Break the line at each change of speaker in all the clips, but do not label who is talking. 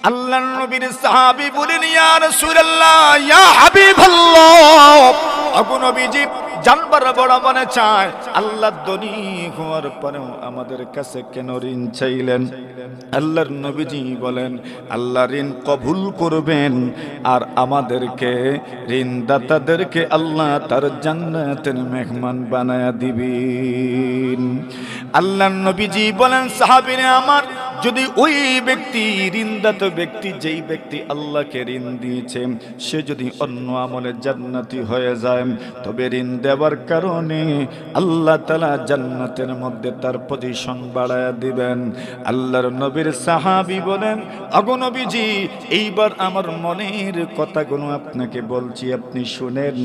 আল্লাহর নবীর সাহাবী বলেন, ইয়া রাসূলুল্লাহ, ইয়া হাবিবাল্লাহ, ওগো নবীজি, জানবার বড় মনে চায়, আল্লাহর ধনী হওয়ার পরেও আমাদের কাছে কেন ঋণ চাইলেন? আল্লাহর নবীজি বলেন, আল্লাহ ঋণ কবুল করবেন, আর আমাদেরকে ঋণদাতাদেরকে আল্লাহ তার জান্নাতের মেহমান বানায়া দিবেন। আল্লাহর নবীজি বলেন, সাহাবীরা আমার, যদি ওই ব্যক্তি, ঋণদাতা ব্যক্তি, যেই ব্যক্তি আল্লাহকে ঋণ দিয়েছে, সে যদি অন্য আমলে জান্নাতি হয়ে যায়, তবে ঋণ দেওয়ার কারণে আল্লাহ তাআলা জান্নাতের মধ্যে তার পজিশন বাড়ায়া দিবেন। আল্লাহর নবীর সাহাবী বলেন, ওগো নবীজি, এইবার আমার মনের কথাগুলো আপনাকে বলছি, আপনি শুনেন।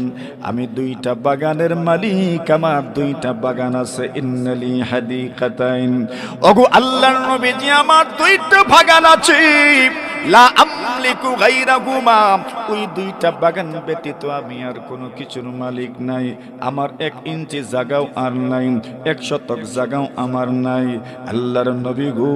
আমি 2টা বাগানের মালিক, আমার 2টা বাগান আছে। ইন্নালি হাদিকাতাইন, ওগো আল্লাহর নবীজি, আমার 2টা বাগান আছে। লা আমলিকু গায়রাহুমা, ওই 2টা বাগান ব্যতীত আমি আর কোনো কিছুর মালিক নাই। আমার 1 ইঞ্চি জায়গাও আর নাই, 1 শতক জায়গাও আমার নাই। আল্লাহর নবী গো,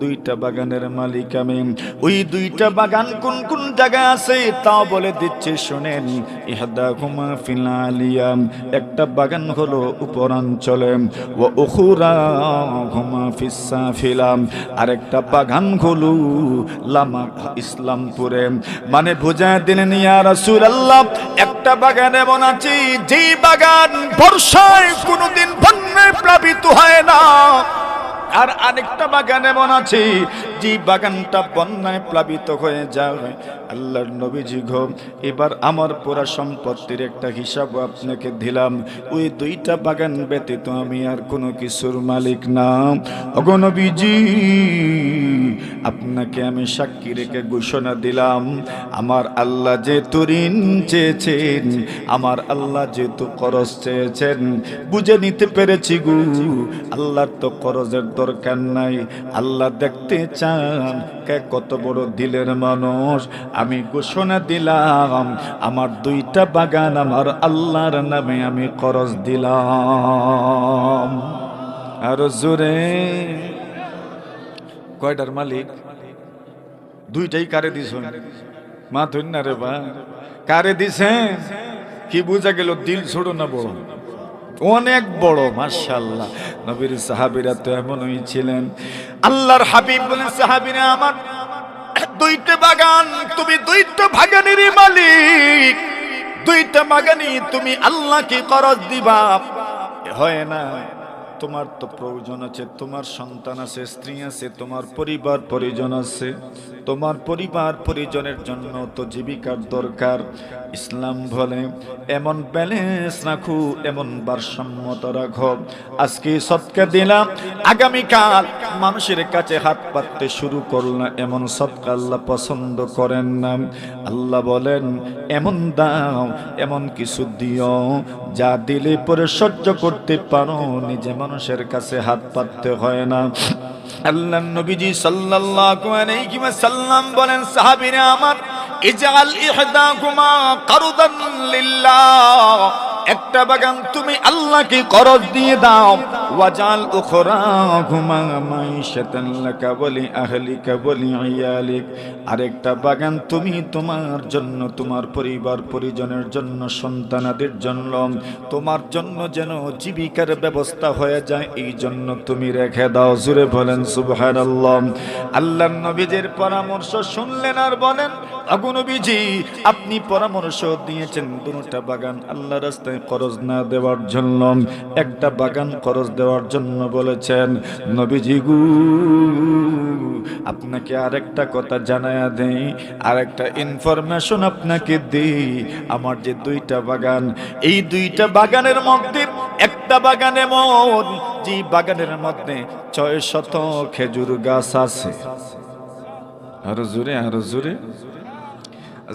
2টা বাগানের মালিক আমি। ওই 2টা বাগান কোন কোন জায়গায় আছে তাও বলে দিচ্ছে, শুনেন। ইহদাহুমা ফিল আলিয়া, একটা বাগান হলো উপরাঞ্চলে, ওয়া উখরাহুমা ফিস সাফিলা, আরেকটা বাগান হলো লামা ইসলামপুরে। মানে বুঝায় দিলেন, ইয়া রাসূলুল্লাহ, একটা বাগান এমন আছে যেই বাগান বর্ষায় কোনোদিন বন্যায় প্লাবিত হয় না, আর আরেকটা বাগান এমন আছে যে বাগানটা বন্যায় প্লাবিত হয়ে যায়। আল্লাহর নবীজি গো, এবার আমার পুরা সম্পত্তির একটা হিসাব আপনাকে দিলাম। ওই 2টা বাগান ব্যতীত আমি আর কোনো কিছুর মালিক না। ওগো নবীজি, আপনাকে আমি সাক্ষী রেখে ঘোষণা দিলাম, আমার আল্লাহ যেহেতু ঋণ চেয়েছেন, আমার আল্লাহ যেহেতু খরচ চেয়েছেন, বুঝে নিতে পেরেছি গো, আল্লাহর তো খরচের দরকার নাই। আল্লাহ দেখতে চান কে কত বড় দিলের মানুষ। আমি ঘোষণা দিলাম, আমার 2টা বাগান আমার আল্লাহর নামে আমি খরচ দিলাম। আর জোরে, কয়টার মালিক? 2টাই কারে দিছ? মা ধন্য না রে বা, কারে দিছে? কি বুঝা গেল? দিল ছোট না বড়? অনেক বড়। মাশাআল্লাহ, নবীর সাহাবীরা তো এমনই ছিলেন। আল্লাহর হাবিব বলেন, সাহাবীরা আমার, 2টা বাগান, তুমি 2টা বাগানেরই মালিক, 2টা বাগানই তুমি আল্লাহকে খরচ দিবা। হয় না? তোমার তো প্রয়োজন আছে, তোমার সন্তান আছে, স্ত্রী আছে, তোমার পরিবার পরিজন আছে, তোমার পরিবার পরিজনের জন্য তো জীবিকার দরকার। ইসলাম বলে এমন ব্যালেন্স রাখো, এমন ভারসাম্যতা রাখো। আজকে সদকা দিলাম, আগামীকাল মানুষের কাছে হাত পাততে শুরু করলাম, এমন সদকা আল্লাহ পছন্দ করেন না। আল্লাহ বলেন, এমন দাও, এমন কিছু দিও যা দিলে পরে সহ্য করতে পারো, নিজে মানুষের কাছে হাত পাততে হয় না। আল্লাহর নবীজি সাল্লাল্লাহু আলাইহি ওয়াসাল্লাম বলেন, সাহাবীরা আমার, ইজআল ইহদাকুমা কারদান লিল্লাহ, একটা বাগান তুমি আল্লাহকে খরচ দিয়ে দাও। ওয়াজাল উখরাহুমা মাইশাতান লাকা ওয়া লি আহলিকা ওয়া লি ইয়ালিক, আরেকটা বাগান তুমি তোমার জন্য, তোমার পরিবার পরিজনের জন্য, সন্তানাদের জন্য, তোমার জন্য যেন জীবিকার ব্যবস্থা হয়ে যায়, এই জন্য তুমি রেখে দাও। জোরে বলেন সুবহানাল্লাহ। আল্লাহর নবীজির পরামর্শ শুনলেন আর বলেন, ওগো নবীজি, আপনি পরামর্শ দিয়েছেন 2টা বাগান আল্লাহর রাস্তায় খরচ না দেওয়ার জন্য, একটা বাগান খরচ দেওয়ার জন্য বলেছেন। নবীজি গো, আপনাকে আরেকটা কথা জানায়া দেই, আরেকটা ইনফরমেশন আপনাকে দেই। আমার যে 2টা বাগান, এই 2টা বাগানের মধ্যে একটা বাগান এমন যে বাগানের মধ্যে 600 খেজুর গাছ আছে। আরো জোরে, আরো জোরে।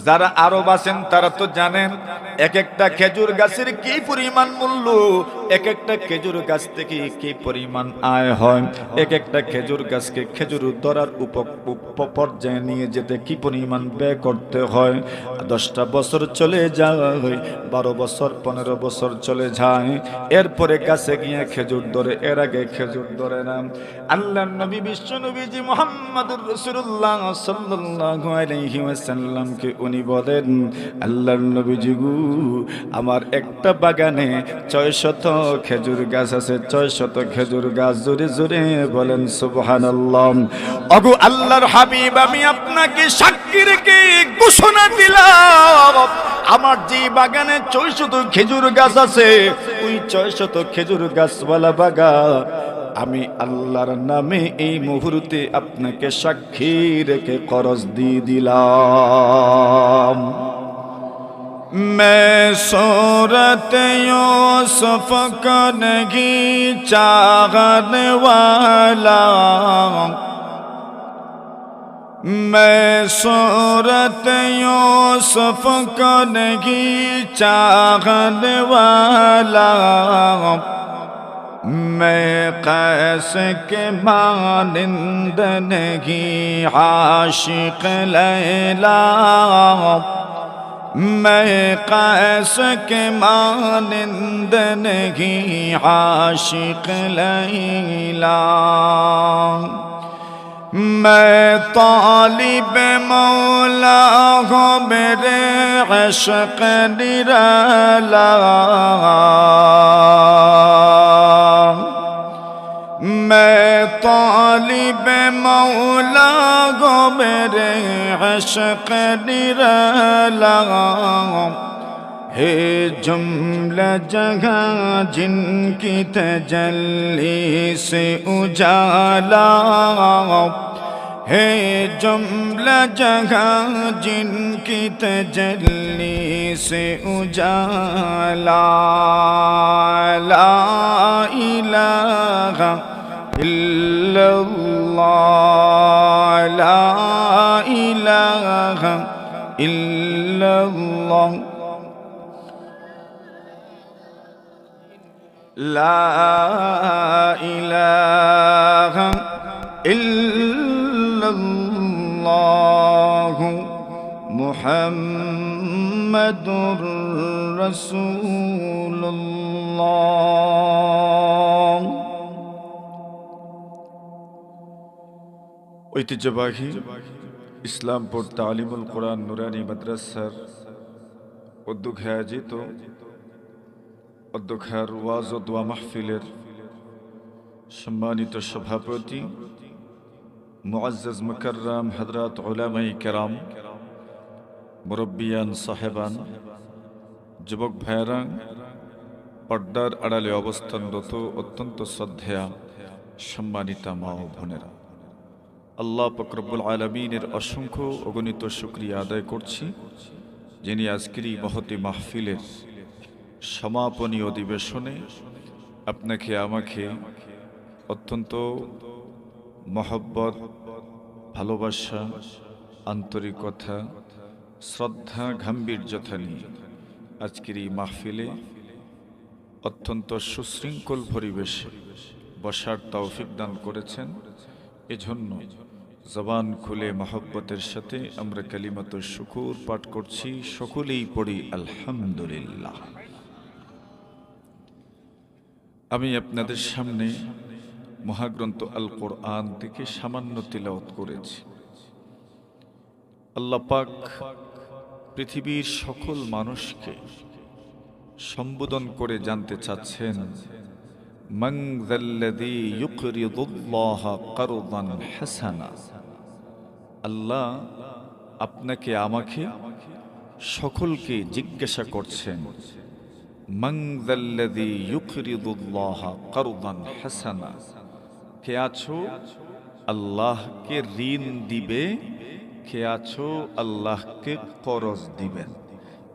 যারা আরব আছেন তারা তো জানেন এক একটা খেজুর গাছের কি পরিমাণ মূল্য, এক একটা খেজুর গাছ থেকে কি পরিমাণ আয় হয়, এক একটা খেজুর গাছকে খেজুর ধরার পর্যায়ে নিয়ে যেতে কি পরিমাণ ব্যয় করতে হয়। 10টা বছর চলে যায়, 12 বছর 15 বছর চলে যায়, এরপরে গাছে গিয়ে খেজুর ধরে, এর আগে খেজুর ধরে না। আল্লাহর নবী বিশ্ব নবীজি মুহাম্মদুর রাসূলুল্লাহ সাল্লাল্লাহু আলাইহি ওয়াসাল্লামকে উনি বলেন, আল্লাহর নবীজি গো, আমার একটা বাগানে 600 খেজুর গাছ আছে, 600 খেজুর গাছ। জোরে জোরে বলেন সুবহানাল্লাহ। ওগো আল্লাহর হাবিব, আমি আপনাকে সাক্ষী রেখে ঘোষণা দিলাম, আমার যে বাগানে 600 খেজুর গাছ আছে, ওই 600 খেজুর গাছওয়ালা বাগান আমি আল্লাহর নামে এই মুহূর্তে আপনাকে সাক্ষী রেখে করজ দিয়ে দিলাম। मैं सूरत यूसुफ का नहीं चाहने वाला, मैं सूरत यूसुफ का नहीं चाहने वाला, मैं कैस के मानिंद नहीं आशिक लैला, मैं कैस के मानिंद नहीं आशिक लैला, मैं तालिब मौला हूँ मेरे इश्क निराला, मैं तालिब मौला गो मेरे इश्क निराला, है जुमला जगह जिनकी तजल्ली से उजाला, है जुमला जगह जिनकी तजल्ली से उजाला, ला इलाहा इल्लल्लाह, ला इलाहा इल्लल्लाह, ला इलाहा इल्लल्लाह, मुहम्मदुर रसूलुल्लाह। ঐতিহ্যবাহী ইসলামপুর তালিমুল কোরআন নুরানি মাদ্রাসার উদ্যোগে আয়োজিত অধ্যক্ষার ওয়াজ ও দোয়া মাহফিলের সম্মানিত সভাপতি মুআজ্জাজ মুকাররম হযরত উলামায়ে কেরাম, মুরব্বিয়ান সাহেবান, যুবক ভাইয়েরা, পর্দার আড়ালে অবস্থানরত অত্যন্ত শ্রদ্ধেয়া সম্মানিতা মা ও বোনেরা, আল্লাহ পাক রব্বুল আলামিনের অসংখ্য অগণিত শুকরিয়া আদায় করছি, যিনি আজকের এই মহতি মাহফিলের সমাপনী অধিবেশনে আপনাকে আমাকে অত্যন্ত মহব্বত, ভালোবাসা, আন্তরিকতা, শ্রদ্ধা, গাম্ভীর্যতা নিয়ে আজকের এই মাহফিলে অত্যন্ত সুশৃঙ্খল পরিবেশে বসার তৌফিক দান করেছেন। এজন্য জবান খুলে মহব্বতের সাথে আমরা কালিমাতুশ শুকুর পাঠ করছি, সকলেই পড়ি আলহামদুলিল্লাহ। আমি আপনাদের সামনে মহাগ্রন্থ আল কোরআন থেকে সামান্য তিলাওয়াত করেছি। আল্লাহ পাক পৃথিবীর সকল মানুষকে সম্বোধন করে জানতে চাচ্ছেন, মান যাল্লাযী ইউকরিদুল্লাহা কারদান হাসানা। আল্লাহ আপনাকে আমাকে সকলকে জিজ্ঞাসা করছেন, মান যাল্লাযী ইউকরিদুল্লাহা কারদান হাসানা, কে আছো আল্লাহকে ঋণ দিবে, কে আছো আল্লাহকে করজ দিবেন।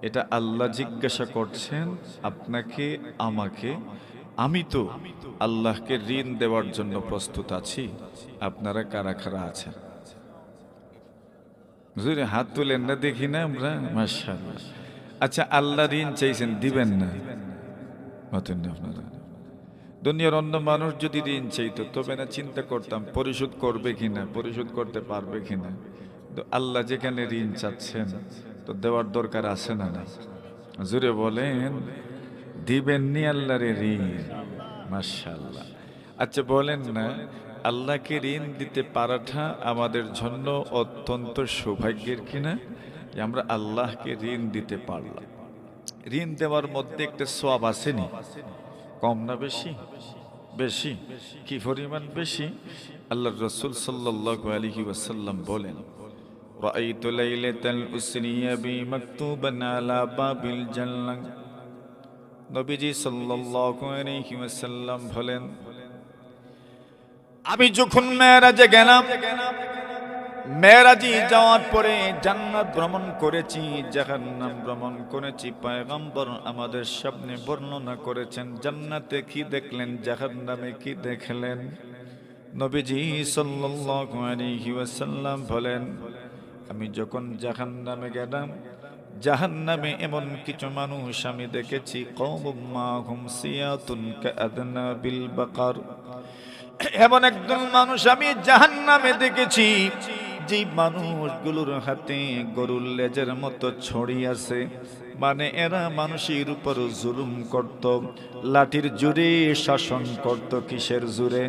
এটা আল্লাহ জিজ্ঞাসা করছেন আপনাকে আমাকে। আমি তো আল্লাহকে ঋণ দেওয়ার জন্য প্রস্তুত আছি, আপনারা কারা কারা আছেন? হুজুরে হাত তুলেন না, দেখি না আমরা। মাশাআল্লাহ। আচ্ছা, আল্লাহ ঋণ চাইছেন, দিবেন না? হতেন না আপনারা? দুনিয়ার অন্য মানুষ যদি ঋণ চাইতো তবে না চিন্তা করতাম পরিশোধ করবে কিনা, পরিশোধ করতে পারবে কিনা। তো আল্লাহ যেখানে ঋণ চাচ্ছেন তো দেওয়ার দরকার আছে না? না, জুড়ে বলেন, দিবেননি আল্লাহরে ঋণ? মাশাআল্লাহ। আচ্ছা বলেন না, আল্লাহকে ঋণ দিতে পারাটা আমাদের জন্য অত্যন্ত সৌভাগ্যের কিনা, যে আমরা আল্লাহকে ঋণ দিতে পারলাম। ঋণ দেওয়ার মধ্যে একটা সওয়াব আসেনি? কম না বেশি? বেশি। কি পরিমাণ বেশি? আল্লাহর রাসূল সাল্লাল্লাহু আলাইহি ওয়াসাল্লাম বলেন, রাআইতু লাইলাতাল উসরিয়া বি মাকতুবান আলা বাবিল জান্নাহ। নবীজি সাল্লাল্লাহু আলাইহি ওয়াসাল্লাম বলেন, আমি যখন মেরাজে গেলাম, মেরাজি যাওয়ার পরে জান্নাত ভ্রমণ করেছি, জাহান্নাম ভ্রমণ করেছি। পয়গম্বর আমাদের সামনে বর্ণনা করেছেন জান্নাতে কি দেখলেন, জাহান্নামে কি দেখলেন। নবীজি সাল্লাল্লাহু আলাইহি ওয়াসাল্লাম বলেন, আমি যখন জাহান্নামে গেলাম, জাহান্নামে এমন কিছু মানুষ আমি দেখেছি, কওমুম মাহুম সিয়াতুন কাআদনা বিল বাকার। এমন একদল মানুষ আমি জাহান্নামে দেখেছি, যে মানুষগুলোর হাতে গরুর লেজের মতো ছড়ি আছে। মানে এরা মানুষের উপর জুলুম করত, লাঠির জোরে শাসন করত। কিসের জোরে?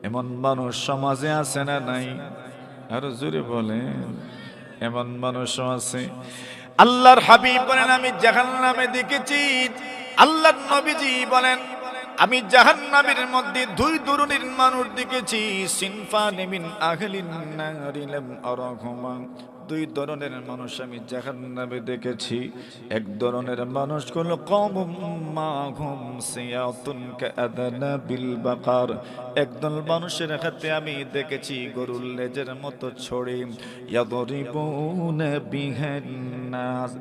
এমন মানুষ সমাজে আছে না নাই? আরো জোরে বলেন, এমন মানুষও আছে। আল্লাহর হাবিব বলেন, আমি জাহান্নামে দেখেছি। আল্লাহর নবীজি বলেন, আমি জাহান্নামের মধ্যে দুই ধরনের মানুষ দেখেছি। সিনফানি মিন আহলিন নারি লাম আরাহুমা। দুই ধরনের মানুষ আমি জাহান্নামে দেখেছি। এক ধরনের মানুষ হলো কওমুম মাহুম সিয়াতুন কাআদনা বিল বাকার। একদল মানুষের হাতে আমি দেখেছি গরুর লেজের মতো ছড়ি, ইয়াদরিবুনা বিহান নাস।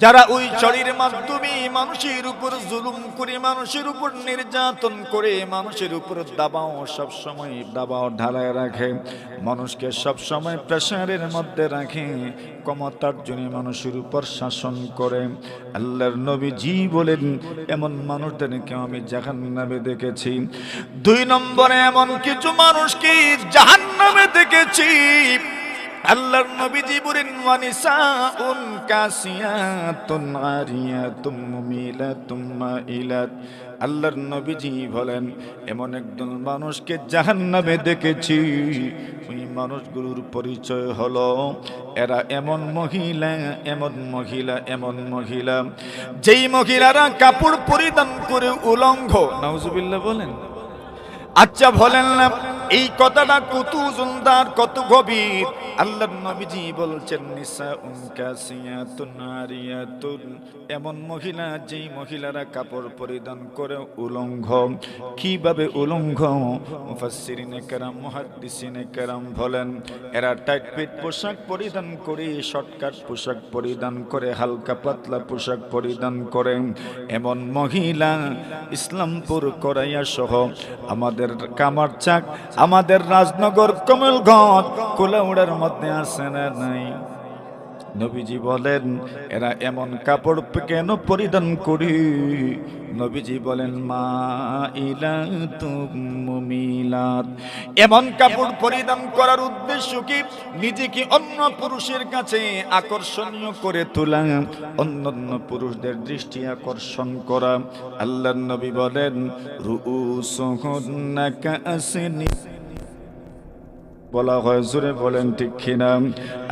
যারা ওই ছড়ির মাধ্যমে মানুষের উপর জুলুম করে, মানুষের উপর নির্যাতন করে, মানুষের উপর দাবাও সব সময় দাবাও ঢালায় রাখে, মানুষকে সব সময় প্রেসারের মধ্যে রাখে, ক্ষমতার জন্য মানুষের উপর শাসন করে। আল্লাহর নবীজি বলেন, এমন মানুষদেরকে আমি জাহান্নামে দেখেছি। দুই নম্বরে এমন কিছু মানুষকে জাহান্নামে দেখেছি। আল্লাহর নবীজি বলেন, ওয়ানিসাউন কাসিয়াতুন আরিয়াতুম মুমিলাতুম মাইলাত। আল্লাহর নবীজি বলেন, এমন একজন মানুষকে জাহান্নামে দেখেছি। ওই মানুষগুলোর পরিচয় হলো, এরা এমন মহিলা, এমন মহিলা, এমন মহিলা, যেই মহিলারা কাপড় পরিধান করে উলঙ্গ। নাউজুবিল্লাহ বলেন। আচ্ছা বলেন না, এই কথাটা কত সুন্দর, কত গভীর। আল্লাহর নবীজি বলছেন, নিসাউন কাসিয়াতুন আরিয়াতুন। এমন মহিলা, যেই মহিলারা কাপড় পরিধান করে উলঙ্গ। কিভাবে উলঙ্গ? মুফাসসিরিনে কেরাম, মুহাদ্দিসিনে কেরাম বলেন, এরা টাইট ফিট পোশাক পরিধান করে, শর্টকাট পোশাক পরিধান করে, হালকা পাতলা পোশাক পরিধান করে। এমন মহিলা ইসলামপুর করাইয়া সহ আমাদের কামারচাক, আমাদের রাজনগর, কমলগঞ্জ, কুলাউড়ার মধ্যে আছে না নাই? নবীজি বলেন, এরা এমন কাপড় কেন পরিধান করি? নবীজি বলেন, মাইলাতুম মুমিলাত। এমন কাপড় পরিধান করার উদ্দেশ্য কি? নিজেকে অন্য পুরুষের কাছে আকর্ষণীয় করে তোলা, অন্যান্য পুরুষদের দৃষ্টি আকর্ষণ করা। আল্লাহর নবী বলেন, রুউসুহুন্না কাআসনি। বলা হয়, জোরে বলেন ঠিক কিনা?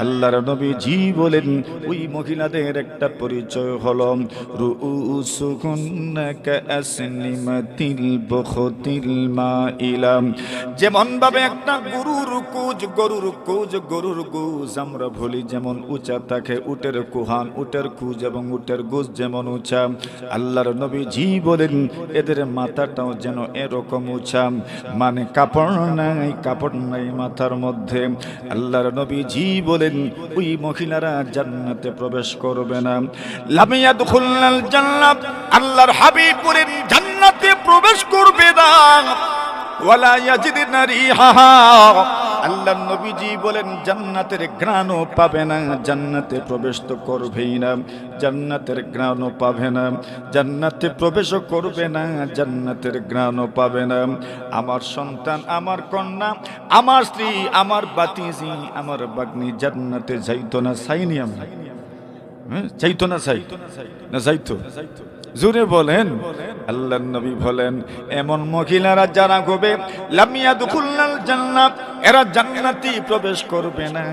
আল্লাহর নবীজি বলেন, ওই মহিলাদের একটা পরিচয় হলো, রুউসুহুন্না কাআসনিমাতিল বুখতিল মাইলা। যেমন ভাবে একটা গরুর কুজ আমরা বলি যেমন উঁচা থাকে, উটের কুহান, উটের কুজ এবং উটের গোজ যেমন উঁচা, আল্লাহর নবীজি বলেন এদের মাথাটাও যেন এরকম উঁচা। মানে কাপড় নাই মাথার মধ্যে। আল্লাহর নবীজি বলেন, ওই মহিলারা জান্নাতে প্রবেশ করবে না। লাম ইয়াদখুলনাল জান্নাত। আল্লাহর হাবিব বলেন, জান্নাতে প্রবেশ করবে না। ওয়ালা ইয়াজিদনা রিহাহা। আল্লাহর নবীজি বলেন জান্নাতের ঘ্রাণও পাবে না, জান্নাতে প্রবেশ তো করবেই না, জান্নাতের ঘ্রাণও পাবে না, জান্নাতে প্রবেশও করবে না, জান্নাতের ঘ্রাণও পাবে না। আমার সন্তান, আমার কন্যা, আমার স্ত্রী, আমার বাতিজি, আমার বাগ্নি জান্নাতে যাইতো না, চাইনি আমরা? চাইতো না? চাই না? চাইতো? জোরে বলেন। আল্লাহর নবী বলেন এমন মহিলারা যারা হবে লাম ইয়াদখুলনাল জান্নাত, এরা জান্নাতে প্রবেশ করবে না,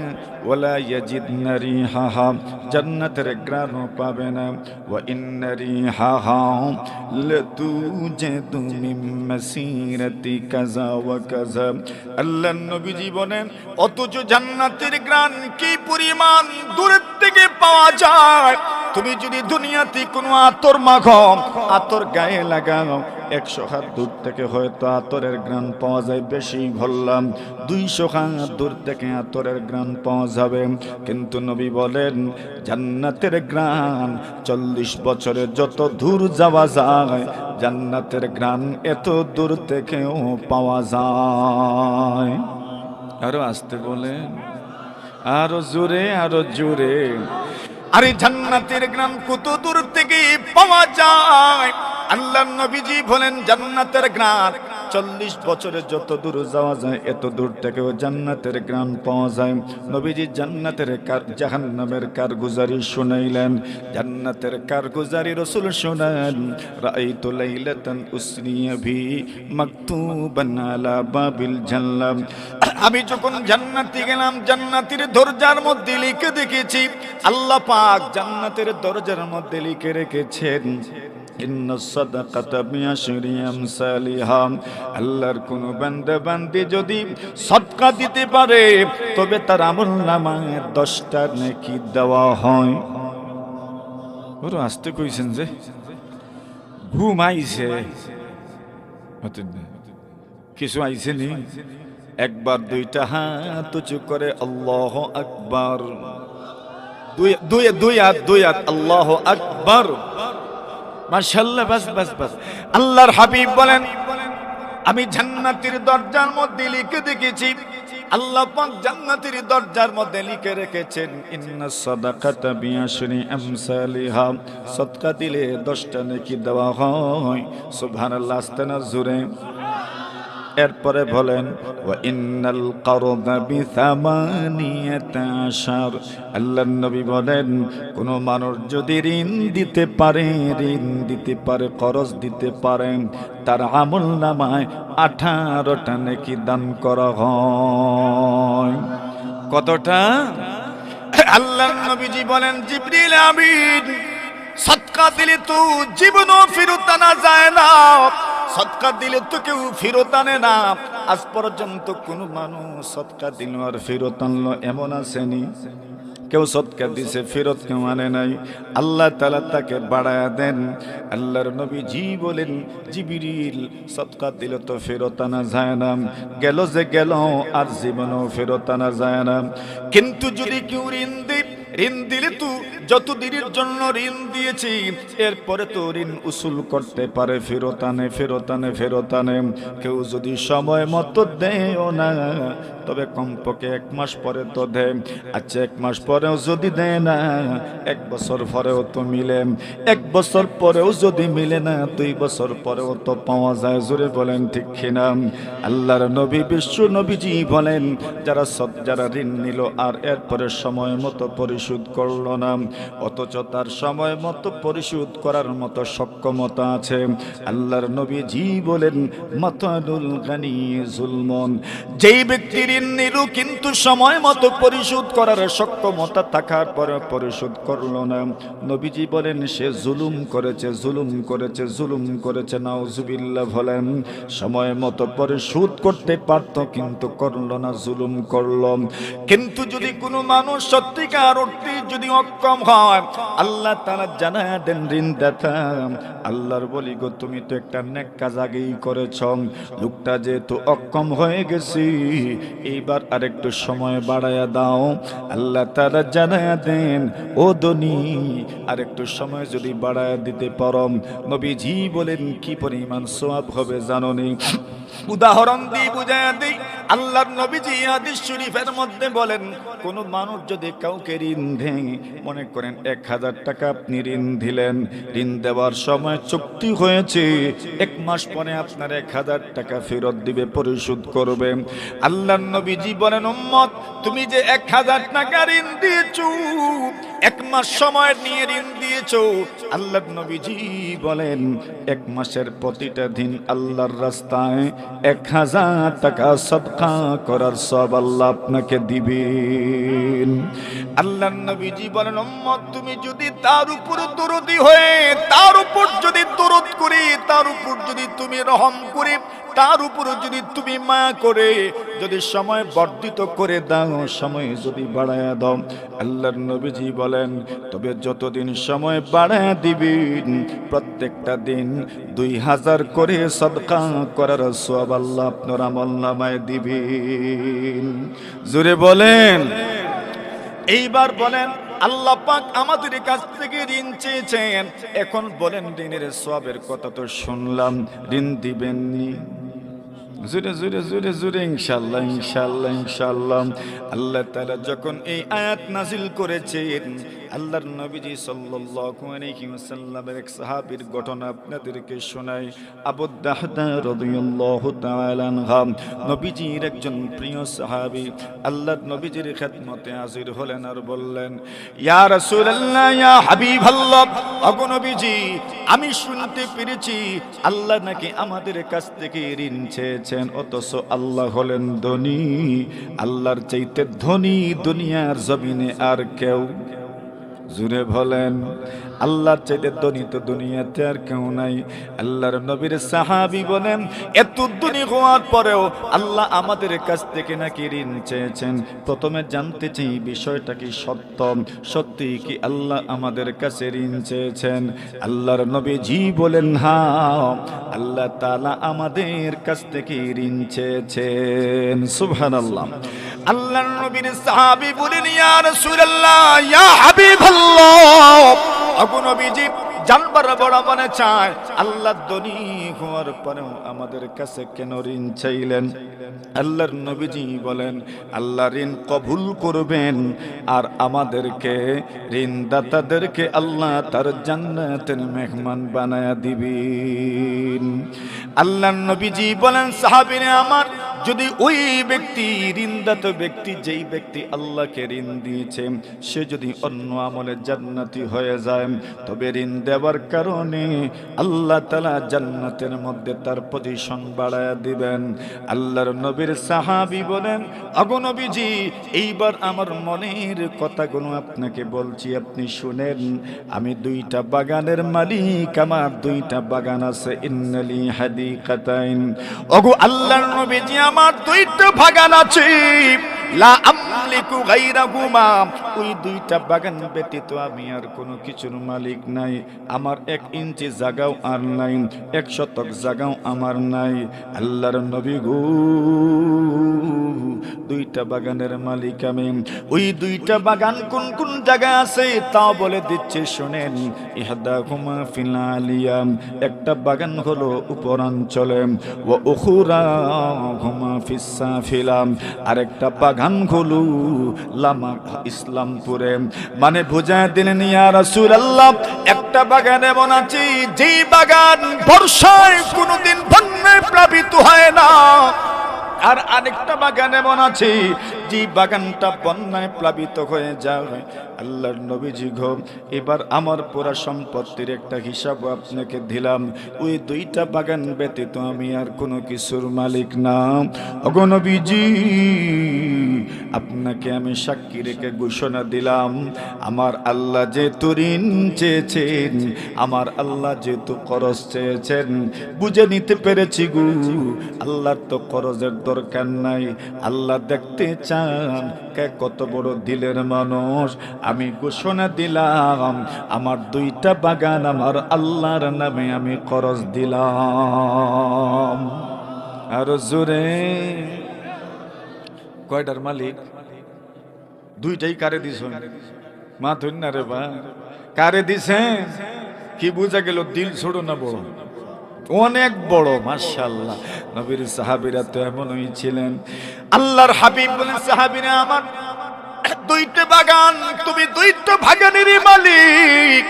ওয়ালা ইয়াজিদনা রিহাহা, জান্নাতের ঘ্রাণও পাবে না, ওয়া ইন্না রিহাহা লাতুজাদু মিন মাসিরাতি কাযা ওয়া কাযা। আল্লাহর নবীজি বলেন অথচ জান্নাতের ঘ্রাণ কি পরিমাণ দূর থেকে পাওয়া যায়। তুমি যদি দুনিয়াতে কোনো আতর মাখো, আতর গায়ে লাগাও, 100 হাত দূর থেকে হয়তো আতরের ঘ্রাণ পাওয়া যায়, বেশি বললাম 200 হাত দূর থেকে আতরের ঘ্রাণ পাওয়া যাবে। কিন্তু নবী বলেন জান্নাতের ঘ্রাণ 40 বছরে যত দূর যাওয়া যায়, জান্নাতের ঘ্রাণ এত দূর থেকেও পাওয়া যায়। আরো আসতে বলেন, আরো জোরে, আরো জোরে। আরে জান্নাতের ঘ্রাণ কত দূর থেকে পাওয়া যায়। আল্লাহর নবীজি বলেন জান্নাতের ঘ্রাণ 40 বছরে যত দূর যাওয়া যায় এত দূর থেকেও জান্নাতের ঘ্রাণ পাওয়া যায়। নবীজি জান্নাতের জাহান্নামের কারগুজারি শুনাইলেন। জান্নাতের কারগুজারি রাসূল শুনান, রাআইতু লাইলাতান উসরিয়া বি মাকতুবান আলা বাবিল জান্নাহ। আমি যখন জান্নাতে গেলাম, জান্নাতের দরজার মধ্যে লিখে দেখেছি, আল্লাহ পাক জান্নাতের দরজার মধ্যে লিখে রেখেছেন ইন্না সাদাকাতা বিআশরি আমসালিহা। আল্লাহর কোন বান্দা বান্দি যদি সদকা দিতে পারে তবে তার আমলনামায় 10টা নেকি দেওয়া হয়। ওর আসতে কইছেন যে ঘুম আইছে, কিছু আইছে নি? একবার 2টা হাত উঁচু করে আল্লাহু আকবার, দুই হাত আল্লাহু আকবার। মাশাআল্লাহ, বাস বাস বাস। আল্লাহর হাবিব বলেন আমি জান্নাতের দরজার মধ্যে লিখে দেখেছি, আল্লাহ পাক জান্নাতের দরজার মধ্যে লিখে রেখেছেন ইন্নাস সাদাকাতা বিআশরি আমসালিহা, সদকা দিলে 10টা নেকি দেওয়া হয়। সুবহানাল্লাহ, আস্তানা জুরে। এরপরে বলেন ওয়া ইন্নাল কারদা বিসামানিয়াতা আশার। আল্লাহর নবী বলেন কোন মানুষ যদি ঋণ দিতে পারে, খরচ দিতে পারে, তার আমলনামায় 18টা নেকি দান করা হয়। কতটা? আল্লাহর নবীজি বলেন জিবরিল আমিন, সদকা দিলে তো জীবনও ফেরত আনা যায় না, সদকা দিলে তো কেউ ফেরত আনে না। আজ পর্যন্ত কোন মানুষ সদকা দিল আর ফেরত আনলো এমন আসেনি। কেউ সদকা দিছে ফেরত কেউ আনে নাই, আল্লাহ তাআলা তাকে বাড়ায়া দেন। আল্লাহর নবীজি বলেন জিবরিল সদকা দিলে তো ফেরত আনা যায় না, গেল যে গেল আর জীবনও ফেরত আনা যায় না। কিন্তু যদি কেউ ঋণ দিলে তো যত দিনের জন্য ঋণ দিয়েছি এরপরে তো ঋণ উসুল করতে পারে, ফেরত আনে। কেউ যদি সময় মতো দেয়ও না, তবে কমপক্ষে 1 মাস পরে তো দেয়। আচ্ছা 1 মাস পরেও যদি দেয় না, 1 বছর পরেও তো মিলে, 1 বছর পরেও যদি মিলে না, 2 বছর পরেও তো পাওয়া যায়। জোরে বলেন ঠিক কিনা? আল্লাহর নবী বিশ্ব নবীজি বলেন যারা ঋণ নিল আর এরপরে সময় মতো পরিশোধ করলো না, অথচ তার সময় মতো পরিশোধ করার মতো সক্ষমতা আছে, আল্লাহর নবীজি বলেন মাতানুল গানি যুলমুন। যেই ব্যক্তি ঋণ নিল কিন্তু সময় মতো পরিশোধ করার সক্ষমতা থাকার পরে পরিশোধ করলো না, নবীজি বলেন সে জুলুম করেছে। নাউজুবিল্লাহ বলেন। সময় মতো পরিশোধ করতে পারত কিন্তু করলো না, জুলুম করলো। কিন্তু যদি কোনো মানুষ সত্যিকার উঠতে যদি অক্ষম হয়, আল্লাহ তাআলা জানায়া দেন ঋণদাতা, আল্লাহর বলি গো তুমি তো একটা নেক কাজ আগেই করেছ, লোকটা যেহেতু অক্ষম হয়ে গেছি এইবার আরেকটু সময় বাড়ায়া দাও। আল্লাহ তাআলা জানায়া দেন ও ধনী আরেকটু সময় যদি বাড়ায়া দিতে পারো, নবীজি বলেন কি পরিমাণ সওয়াব হবে জানোনি? উদাহরণ দিয়ে বুঝাইয়া দিই, আল্লাহর নবীজি হাদিস শরীফের মধ্যে বলেন কোন মানুষ যদি কাউকে ঋণ দেয়, মনে করেন 1000 টাকা আপনি ঋণ দিলেন, ঋণ দেওয়ার সময় চুক্তি হয়েছে 1 মাস পরে আপনার 1000 টাকা ফেরত দিবে, পরিশোধ করবে। আল্লাহর নবীজি বলেন উম্মত তুমি যে 1000 টাকা ঋণ দিয়েছো, 1 মাস সময় নিয়ে ঋণ দিয়েছো, আল্লাহর নবীজি বলেন 1 মাসের প্রতিটা দিন আল্লাহর রাস্তায় 1000 টাকা সদকা করার সওয়াব আল্লাহ আপনাকে দিবেন। আল্লাহর নবীজি বলেন উম্মত তুমি যদি তার উপর দরদি হয়ে, তার উপর যদি দরদ করি, তার উপর যদি তুমি রহম করে, তার উপর যদি তুমি মায়া করে যদি সময় বর্ধিত করে দাও, সময় যদি বাড়ায়া দাও, আল্লাহর নবীজি বলেন তবে যতদিন সময় বাড়ায়া দিবেন প্রত্যেকটা দিন 2000 করে সদকা করার সওয়াব আল্লাহ আপনার আমলনামায় দিবেন। জোরে বলেন। এইবার বলেন আল্লাহ পাক আমাদের কাছ থেকে ঋণ চেয়েছেন, এখন বলেন ঋণের সওয়াবের কথা তো শুনলাম, ঋণ দিবেননি? জোরে জোরে জোরে জোরে ইনশাআল্লাহ ইনশাআল্লাহ ইনশাআল্লাহ। আল্লাহ তাআলা যখন এই আয়াত নাজিল করেছেন, আল্লাহর নবীজি সাল্লাল্লাহু আলাইহি ওয়াসাল্লামের এক সাহাবীর ঘটনা আপনাদেরকে শোনাই। আবু দাহদা রাদিয়াল্লাহু তাআলা আনহু নবীজির একজন প্রিয় সাহাবী, আল্লাহর নবীজির খেদমতে হাজির হলেন আর বললেন ইয়া রাসূলুল্লাহ ইয়া হাবিবাল্লাহ, ওগো নবীজি আমি শুনতে পেরেছি আল্লাহ নাকি আমাদের কাছ থেকে ঋণ চেয়েছেন, অথচ আল্লাহ হলেন ধনী, আল্লাহর চাইতে ধনী দুনিয়ার জমিনে আর কেউ? জুড়ে বলেন আল্লাহর চাইতে ধনী তো দুনিয়াতে আর কেউ নাই। আল্লাহর নবীর সাহাবী বলেন এত ধনী হওয়ার পরেও আল্লাহ আমাদের কাছ থেকে নাকি ঋণ চেয়েছেন। প্রথমে জানতে চাই বিষয়টা কি সত্য, সত্যি কি আল্লাহ আমাদের কাছে ঋণ চেয়েছেন? আল্লাহর নবীজি বলেন হ্যাঁ, আল্লাহ তাআলা আমাদের কাছ থেকে ঋণ চেয়েছেন। সুবহানাল্লাহ। আল্লাহর নবীর সাহাবী বলেন ইয়া রাসূলুল্লাহ ইয়া হাবিবাল্লাহ, ওগো নবীজি জানবার বড় মনে চায় আল্লাহ ধনী হওয়ার পরেও আমাদের কাছে কেন ঋণ চাইলেন? আল্লাহর নবীজি বলেন আল্লাহ ঋণ কবুল করবেন আর আমাদেরকে ঋণদাতাদেরকে আল্লাহ তার জান্নাতের মেহমান বানায়া দিবেন। আল্লাহর নবীজি বলেন সাহাবীরা আমার, যদি ওই ব্যক্তি ঋণদাতা ব্যক্তি, যেই ব্যক্তি আল্লাহকে ঋণ দিয়েছে, সে যদি অন্য আমলে জান্নাতি হয়ে যায়, তবে ঋণ দেওয়ার কারণে আল্লাহ তাআলা জান্নাতের মধ্যে তার পজিশন বাড়ায়া দিবেন। আল্লাহর নবীর সাহাবী বলেন ওগো নবীজি এইবার আমার মনের কথাগুলো আপনাকে বলছি, আপনি শুনেন। আমি 2টা বাগানের মালিক, আমার 2টা বাগান আছে। ইন্নালি হাদিকাতাইন, ওগো আল্লাহর নবীজি আমার 2টা বাগান আছে। লা আমলিকু গায়রাহুমা, ওই 2টা বাগান ব্যতীত আমি আর কোনো কিছুর মালিক নাই। আমার 1 ইঞ্চি জায়গাও আর নাই, 1 শতক জায়গাও আমার নাই। আল্লাহর নবী গো 2টা বাগানের মালিক আমি। ওই 2টা বাগান কোন কোন জায়গায় আছে তাও বলে দিচ্ছে শুনেন। ইহদাহুমা ফিল আলিয়া, একটা বাগান হলো উপরাঞ্চলে, ওয়া উখরাহুমা ফিস সাফিলা, আরেকটা বাগান হলো লামা ইসলামপুরে। মানে বুঝায় দিলেন ইয়া রাসূলুল্লাহ একটা বাগান এমন আছে যেই বাগান বর্ষায় কোনোদিন বন্যায় প্লাবিত হয় না, আর আরেকটা বাগান এমন আছে যে বাগানটা বন্যায় প্লাবিত হয়ে যায়। আল্লাহর নবীজি গো এবার আমার পুরা সম্পত্তির একটা হিসাব আপনাকে দিলাম, ওই 2টা বাগান ব্যতীত আমি আর কোনো কিছুর মালিক না। ওগো নবীজি আপনাকে আমি সাক্ষী রেখে ঘোষণা দিলাম, আমার আল্লাহ যেহেতু ঋণ চেয়েছেন, আমার আল্লাহ যেহেতু খরচ চেয়েছেন, বুঝে নিতে পেরেছি গো আল্লাহর তো খরচের দরকার নাই। আল্লাহ দেখতে চায় চান কে কত বড় দিলের মানুষ? আমি ঘোষণা দিলাম আমার 2টা বাগান আমার আল্লাহর নামে আমি করজ দিলাম। আর জোরে কয়টার মালিক? 2টাই কারে দিছ? মা ধন্য না রে বা, কারে দিছেন? কি বুঝা গেল? দিল ছোট না বড়? অনেক বড়। মাশাআল্লাহ। নবীর সাহাবীরা তো এমনই ছিলেন। আল্লাহর হাবিব বলেন, সাহাবীরা আমার 2টা বাগান, তুমি 2টা বাগানেরই মালিক,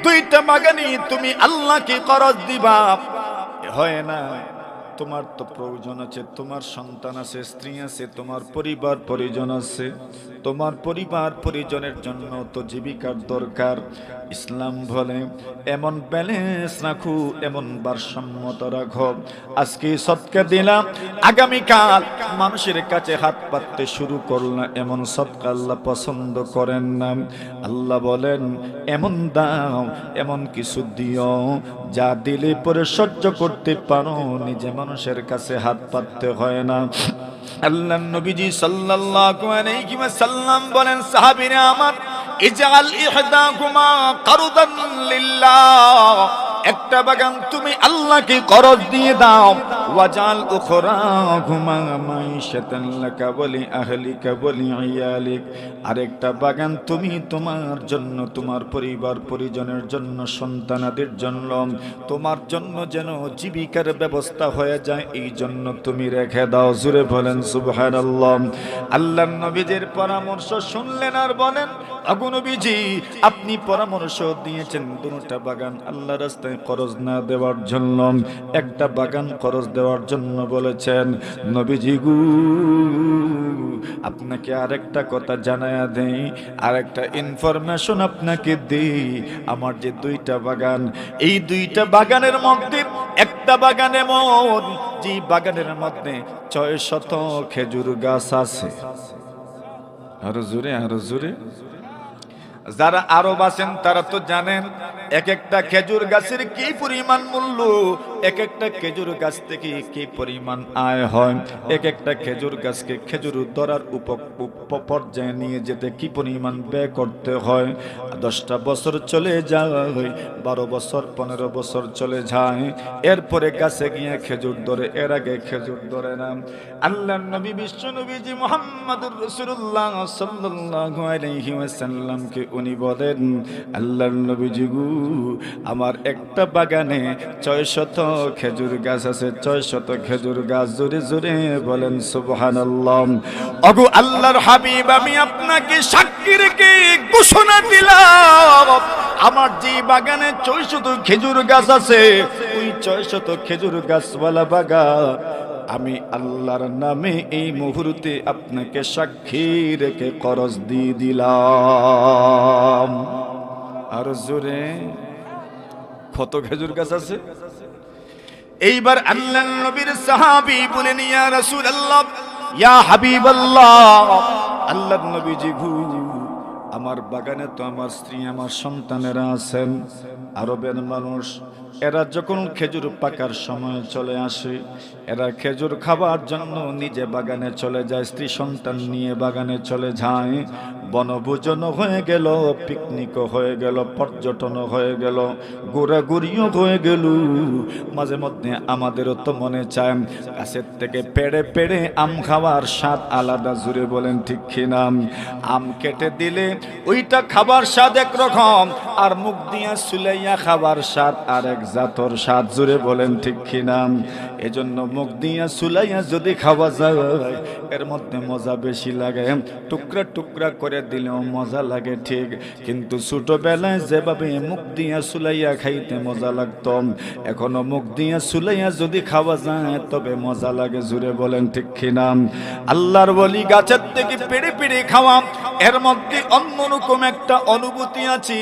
2টা বাগানই তুমি আল্লাহকে করজ দিবা। হয় না? তোমার তো প্রয়োজন আছে, তোমার সন্তান আছে, স্ত্রী আছে, তোমার পরিবার পরিজন আছে, তোমার পরিবার পরিজনের জন্য তো জীবিকার দরকার। ইসলাম বলে এমন ব্যালেন্স রাখো, এমন ভারসাম্যতা রাখো। আজকে সদকা দিলাম, আগামীকাল মানুষের কাছে হাত পাততে শুরু করলাম, এমন সদকা আল্লাহ পছন্দ করেন না। আল্লাহ বলেন এমন দাও, এমন কিছু দিও যা দিলে পরে সহ্য করতে পারো, নিজে মানুষের কাছে হাত পাততে হয় না। আল্লাহর নবীজি সাল্লাল্লাহু আলাইহি ওয়াসাল্লাম বলেন, সাহাবীরা আমার, ইজআল ইহদাকুমা কারদান লিল্লাহ, একটা বাগান তুমি আল্লাহকে করজ দিয়ে দাও। ওয়াজাল উখরাকুমা মাইশাতান লাকা ওয়া লি আহলিকা ওয়া লি ইয়ালিক, আরেকটা বাগান তুমি তোমার জন্য, তোমার পরিবার পরিজনের জন্য, সন্তানাদের জন্য, তোমার জন্য যেন জীবিকার ব্যবস্থা হয়ে যায়, এই জন্য তুমি রেখে দাও। জুড়ে বলেন সুবহানাল্লাহ। আল্লাহর নবীজির পরামর্শ শুনলেন আর বলেন, ওগো নবীজি, আপনি পরামর্শ দিয়েছেন 2টা বাগান আল্লাহর রাস্তায় খরচ না দেওয়ার জন্য, একটা বাগান খরচ দেওয়ার জন্য বলেছেন। নবীজি গো, আপনাকে আরেকটা কথা জানায়া দেই, আরেকটা ইনফরমেশন আপনাকে দেই। আমার যে 2টা বাগান, এই 2টা বাগানের মধ্যে একটা বাগান এমন, যে বাগানের মধ্যে 600 খেজুর গাছ আছে। আরো জোরে, আরো জোরে। যারা আরব আছেন তারা তো জানেন এক একটা খেজুর গাছের কি পরিমাণ মূল্য, এক একটা খেজুর গাছ থেকে কি পরিমাণ আয় হয়, এক একটা খেজুর গাছকে খেজুর ধরার পর্যায়ে নিয়ে যেতে কি পরিমাণ ব্যয় করতে হয়। 10টা বছর চলে যায়, 12 বছর 15 বছর চলে যায়, এরপরে গাছে গিয়ে খেজুর ধরে, এর আগে খেজুর ধরে না। আল্লাহর নবী বিশ্ব নবীজি মুহাম্মদুর রাসূলুল্লাহ সাল্লাল্লাহু আলাইহি ওয়াসাল্লামকে উনি বলেন, আল্লাহর নবীজি গো, আমার একটা বাগানে 600 খেজুর গাছ আছে, 600 খেজুর গাছ। জোরে জোরে বলেন সুবহানাল্লাহ। ওগো আল্লাহর হাবিব, আমি আপনাকে সাক্ষী রেখে ঘোষণা দিলাম, আমার যে বাগানে 600 খেজুর গাছ আছে, ওই 600 খেজুর গাছওয়ালা বাগান আমি আল্লাহর নামে এই মুহূর্তে আপনাকে সাক্ষী রেখে খরচ দিয়ে দিলাম। আর জোরে, কত খেজুর গাছ আছে? এইবার আল্লাহর নবীর সাহাবী বলেন, ইয়া রাসূলুল্লাহ, ইয়া হাবিবাল্লাহ, আল্লাহর নবীজি গো, আমার বাগানে তো আমার স্ত্রী, আমার সন্তানেরা আছেন। আরবের মানুষ, এরা যখন খেজুর পাকার সময় চলে আসে, এরা খেজুর খাবার জন্য নিজে বাগানে চলে যায়, স্ত্রী সন্তান নিয়ে বাগানে চলে যায়। বনভোজন হয়ে গেল, পিকনিকও হয়ে গেল, পর্যটনও হয়ে গেল, ঘোরাঘুরিও হয়ে গেল। মাঝে মধ্যে আমাদেরও তো মনে চায় গাছের থেকে পেড়ে পেড়ে আম খাওয়ার স্বাদ আলাদা। জুড়ে বলেন ঠিক কিনা? আম কেটে দিলে ওইটা খাবার স্বাদ একরকম, আর মুখ দিয়া সুলাইয়া খাবার স্বাদ আরেক জাতর স্বাদ। জুড়ে বলেন ঠিক কিনা? এজন্য মুখ দিয়া সুলাইয়া যদি খাওয়া যায়, এর মধ্যে মজা বেশি লাগে। টুকরা টুকরা করে দিলেও মজা লাগে ঠিক, কিন্তু ছোটবেলায় যেভাবে মুখ দিয়া সুলাইয়া খাইতে মজা লাগতো, এখনো মুখ দিয়া সুলাইয়া যদি খাওয়া যায় তবে মজা লাগে। জুড়ে বলেন ঠিক কিনা? আল্লাহর ওলি গাছের থেকে পেড়ে পেড়ে খাওয়া, এর মধ্যে অন্যরকম একটা অনুভূতি আছে।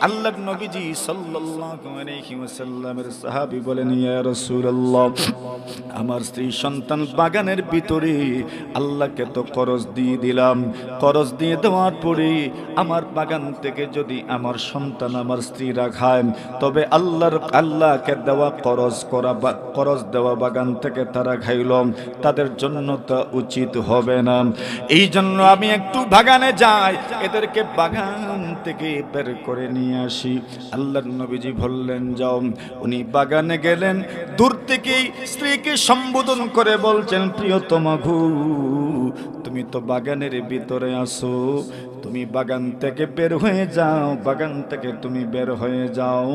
আল্লাহর নবীজি সাল্লাল্লাহু আলাইহি ওয়াসাল্লাম ওয়াসাল্লামের সাহাবী বলেন, ইয়া রাসূলুল্লাহ, আমার স্ত্রী সন্তান বাগানের ভিতরে, আল্লাহকে তো করজ দিয়ে দিলাম, করজ দিয়ে দেওয়ার পরে আমার বাগান থেকে যদি আমার সন্তান আমার স্ত্রীরা খায়, তবে আল্লাহকে দেওয়া করজ দেওয়া বাগান থেকে তারা খাইল, তাদের জন্য তা উচিত হবে না। এই জন্য আমি একটু বাগানে যাই, এদেরকে বাগান থেকে বের করে নিয়ে আসি। আল্লাহর নবীজি বললেন যাও। উনি বাগানে গেলেন, দূর থেকেই স্ত্রীকে সম্বোধন করে বলছেন, প্রিয়তমা গো, তুমি তো বাগানের ভিতরে আসো, তুমি বাগান থেকে বের হয়ে যাও, বাগান থেকে তুমি বের হয়ে যাও।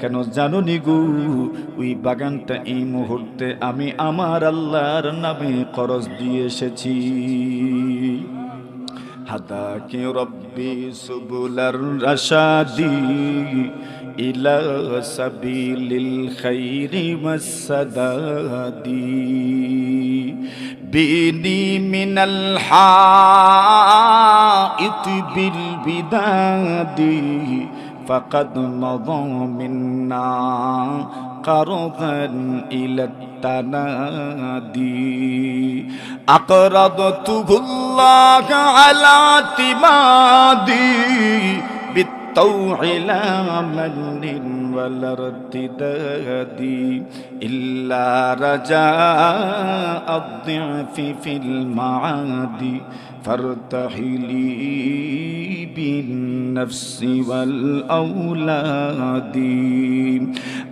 কেন জানো নি গো, ওই বাগানটা এই মুহূর্তে আমি আমার আল্লাহর নামে করজ দিয়ে এসেছি। হাদাকি রব্বি সুবুলার রাশাদি ইলা সাবিলিল খাইরি ওয়াস সাদাদি বিনি মিনাল হাইতি বিল বিদাদি ফাকাদ মাযা মিন্না কারদান ইলা التنادي أقرضته الله على اعتمادي بالطوع لا من ولا ارتداد إلا رجاء الضعف في المعاد فارتحلي بالنفس والأولاد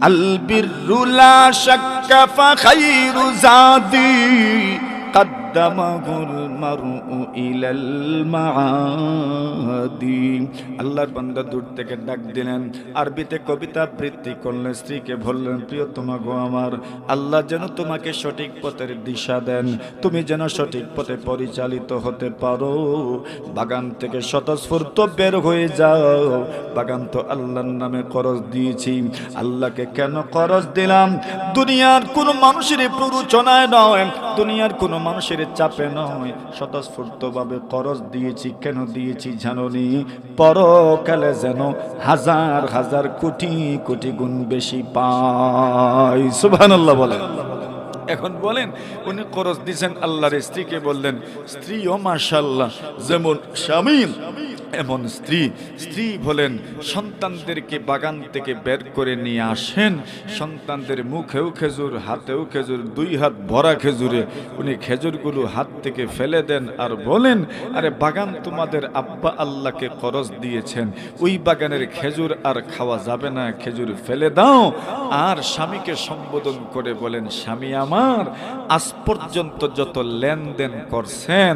البر لا شك فخير زادي قدمه المرء إلى المعادي। আল্লাহর বান্দা দূর থেকে ডাক দিলেন, আরবিতে কবিতা আবৃত্তি করলেন, স্ত্রীকে বললেন, প্রিয়তমা গো আমার, আল্লাহ যেন তোমাকে সঠিক পথের দিশা দেন, তুমি যেন সঠিক পথে পরিচালিত হতে পারো। বাগান থেকে স্বতঃস্ফূর্ত বের হয়ে যাও, বাগান তো আল্লাহর নামে করজ দিয়েছি। আল্লাহকে কেন করজ দিলাম? দুনিয়ার কোনো মানুষের প্ররোচনায় নয়, দুনিয়ার কোনো মানুষের চাপে নয়, স্বতঃস্ফূর্তভাবে করজ দিয়েছি। কেন দিয়েছি জানোনি? পরকালে যেন হাজার হাজার কোটি কোটি গুণ বেশি পাই। সুবহানাল্লাহ বলেন। এখন বলেন, উনি করজ দিয়েছেন আল্লাহর স্ত্রীকে, বললেন স্ত্রীও মাশাআল্লাহ যেমন স্বামী এমন স্ত্রী। স্ত্রী বলেন সন্তানদেরকে বাগান থেকে বের করে নিয়ে আসেন, সন্তানদের মুখেও খেজুর, হাতেও খেজুর, 2 হাত ভরা খেজুরে উনি খেজুরগুলো হাত থেকে ফেলে দেন আর বলেন, আরে বাগান তোমাদের আব্বা আল্লাহকে করজ দিয়েছেন, ওই বাগানের খেজুর আর খাওয়া যাবে না, খেজুর ফেলে দাও। আর স্বামীকে সম্বোধন করে বলেন, স্বামী আমার, আজ পর্যন্ত যত লেনদেন করছেন,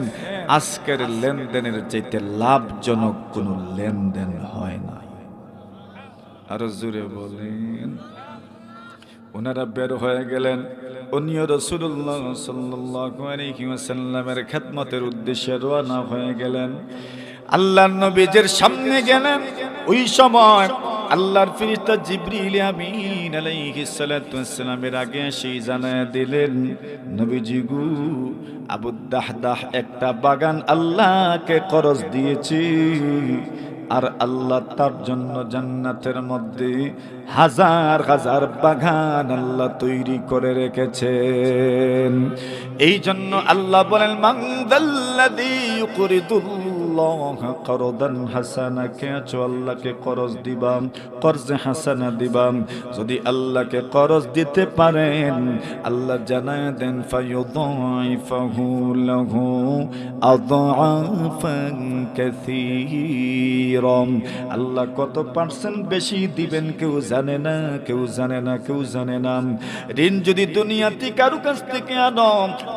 আজকের লেনদেনের চাইতে লাভজনক কোন লেনদেন হয় না। আরো জোরে বলেন। ওনারা বের হয়ে গেলেন, উনিও রাসূলুল্লাহ সাল্লাল্লাহু আলাইহি ওয়াসাল্লামের খেদমতের উদ্দেশ্যে রওনা হয়ে গেলেন। আল্লাহর নবীজির সামনে গেলেন। ওই সময় আল্লাহর ফেরেশতা জিবরিল আমিন আলাইহিস সালাতু ওয়াসসালামের আগে এসে জানায়া দিলেন, নবীজি গো, আবু দাহদাহ একটা বাগান আল্লাহকে করজ দিয়েছে, আর আল্লাহ তার জন্য জান্নাতের মধ্যে হাজার হাজার বাগান আল্লাহ তৈরি করে রেখেছেন। এই জন্য আল্লাহ বলেন, মান যাল্লাযী ইউকরিদুল্লাহ করদান হাসানা, কে আছো আল্লাহকে করজ দিবা, করজে হাসানা দিবা। যদি আল্লাহকে করজ দিতে পারেন, আল্লাহ জানায় দেন, ফায়ুদাইফাহু লাহু আযআফান কাসীরা। আল্লাহ কত পার্সেন্ট বেশি দিবেন কেউ জানে না, কেউ জানে না, কেউ জানে না। ঋণ যদি দুনিয়াতে কারো কাছ থেকে আনো,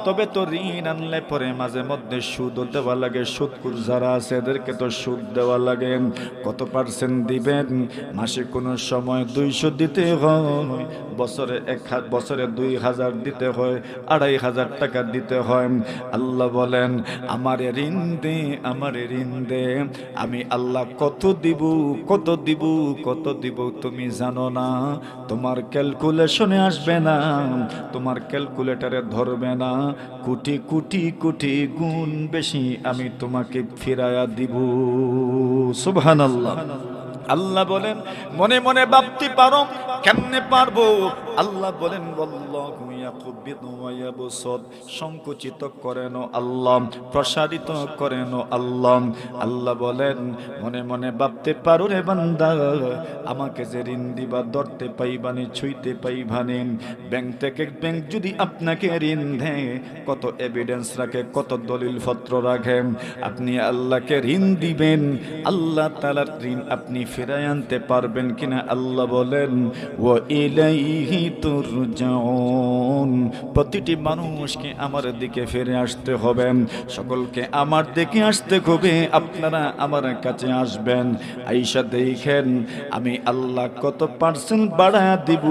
তবে তো ঋণ আনলে পরে মাঝে মধ্যে সুদ দেওয়া লাগে, সুদখোর যারা আছে এদেরকে তো সুদ দেওয়া লাগে। কত পার্সেন্ট দিবেন? মাসে কোনো সময় 200 দিতে হয়, বছরে 2000 দিতে হয়, 2500 টাকা দিতে হয়। আল্লাহ বলেন, আমার ঋণ দে, আমার ঋণ দে। আমি আল্লাহ কত দিব, কত দিব, কত দিব তুমি জানো না, তোমার ক্যালকুলেশনে আসবে না, তোমার ক্যালকুলেটরে ধরবে না। কোটি কোটি কোটি গুণ বেশি আমি তোমাকে ফিরায়া দিব। সুবহানাল্লাহ। আল্লাহ বলেন, মনে মনে ভাবতে পারো কেমনে পারবো? আল্লাহ বলেন ওয়াল্লাহু ইয়াকবিদু ওয়া ইয়াবসুত, সংকুচিত করেন আল্লাহ, প্রসারিত করেন আল্লাহ। আল্লাহ বলেন মনে মনে ভাবতে পারো রে বান্দা, আমাকে যে ঋণ দিবা ধরতে পাইবানি, ছুঁইতে পাইবানি। ব্যাংক থেকে ব্যাংক যদি আপনাকে ঋণ দেয়, কত এভিডেন্স রাখে, কত দলিল পত্র রাখে। আপনি আল্লাহকে ঋণ দিবেন, আল্লাহ তাআলার ঋণ আপনি ফিরায় আনতে পারবেন কিনা? আল্লাহ বলেন ওয়া ইলাইহি তুরজাউন, প্রতিটি মানুষকে আমার দিকে ফিরে আসতে হবে, সকলকে আমার দিকে আসতে হবে, আপনারা আমার কাছে আসবেন। আইসা দেখেন আমি আল্লাহ কত পার্সেন্ট বাড়ায়া দিব,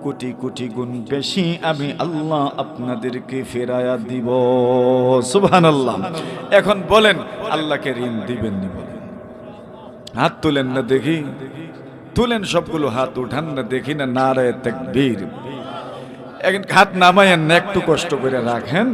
কোটি কোটি গুণ বেশি আমি আল্লাহ আপনাদেরকে ফেরায়া দিব। সুবহানাল্লাহ। এখন বলেন আল্লাহকে ঋণ দিবেন না? বলেন, হাত তুলেন না দেখি, তুলেন সবগুলো হাত, উঠান না দেখি না, নারায়ে তাকবীর। এখন হাত নামায়েন না, একটু কষ্ট করে রাখেন।